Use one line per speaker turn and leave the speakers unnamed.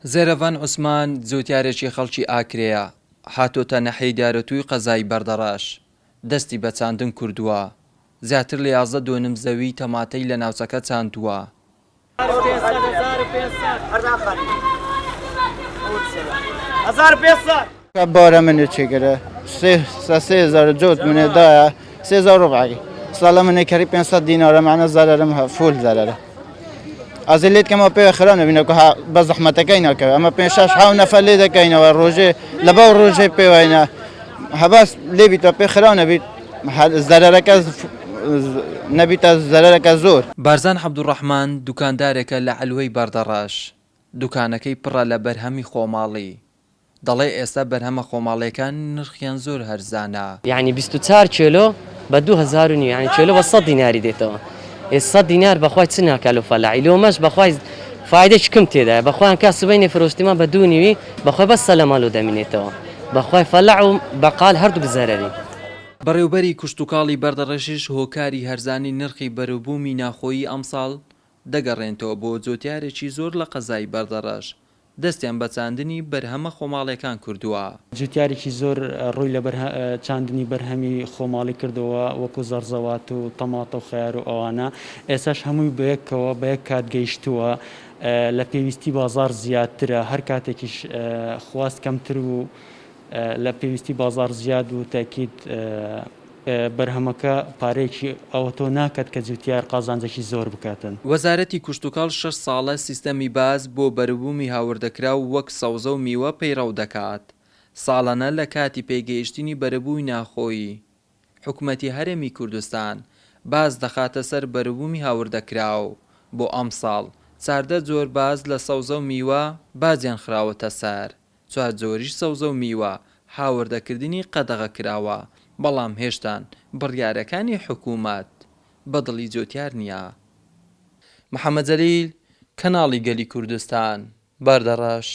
زێرەڤان عوسمان جوتیارێکی خەڵکی ئاکرەیە، هاتۆتە نەحەی دیارەتووی قەزای بەردەڕاش، دەستی بە چاندن کردووە، زیاتر لە 11.5 زەوی تەماتەی لە ناوچەکە چاندووە.
بارە منێ چێگەرە 3,000 جوت منێ دایە 3,000 ڕوبعی ساڵە منێ کەری 500 دینارە معنە زەرەرم فول زەرەرە ئازیلێت کەمە پێ خرانە بینەکە بە زەحمەتەکەی ناکەوێت ئەمە 5-6 حاو نەفەر لێ دەکەینەوە ڕۆژێ لە باو ڕۆژێ پێوەینە هەباس لێبیتە پێ خراونە بیت زەرەرەکە نەبیتە زەرەرەکە زۆر.
بارزان عەبدوڕەحمان دوکاندارێکە لە عەلوەی بەردەڕاش، دوکانەکەی پڕە لە بەرهەمی خۆماڵی، دەڵێ ئێستا بەرهەمە خۆماڵیەکان نرخیان زۆر هەرزانە.
یعنی 24 کیلۆ بە 2,000 یعنی کیلۆ بە 100 دیناری دێتەوە. 100 دینار بەخوای چ ناکەلو فەلاعی لۆمەش بەخوای فایدەش کم تێدایە بەخوایان کا سبەینێ فرۆشتیمان بە 2.5 بەخوای بەس سەلەماڵ دەمینێتەوە بەخوای فەلاع و بەقال هەردوو بزەرەری.
بەڕێوبەری کوشتتوکاڵی بەردەڕەشیش هۆکاری هەرزانی نرخی بەروبوومی ناخۆیی ئەمساڵ دەگەڕێنەوە بۆ جوتیارێکی زۆر لە قەزای بەردەڕەش، دەستیان بە چاندنی بەرهەمە خۆماڵیەکان کردووە.
جوتیارێکی زۆر ڕووی لە چاندنی بەرهەمی خۆماڵی کردەوە وەکو زەرزەوات و تەماتە و خەیار و ئەوانە ئێساش هەمووی بەیەکەوە بە یەک کات گەیشتووە لە پێویستی بازار زیادترە هەر کاتێکیش خواست کەمتر و لە پێویستی بازار زیاد و تاکید بەرهەمەکە پارێکی ئەوە تۆ ناکات کە جوتیار قازانجێکی زۆر بکاتن.
وەزارەتی کوشتتوکاڵ 6 ساڵە سیستەمی باز بۆ بەروبوومی هاوردەکرا و وەک سەوزە و میوە پەیڕەو دەکات. ساڵانە لە کاتی پێگەیشتنی بەروبووی ناخۆیی حکوومەتی هەرێمی کوردستان باز دەخاتە سەر بەروبوومی هاوردەکراو. بۆ ئەم ساڵ 14 جۆر باز لە سەوزە و میوە بازیان خراوەتە سەر، 4 جۆریش سەوزە و میوە هاوردەکردنی قەدەغە کراوە، بەڵام هێشتان بڕیارەکانی حکوومەت بەدڵی جوتیار نییە. محەممەد جەلیل، کەناڵی گەلی کوردستان، بەردەڕەش.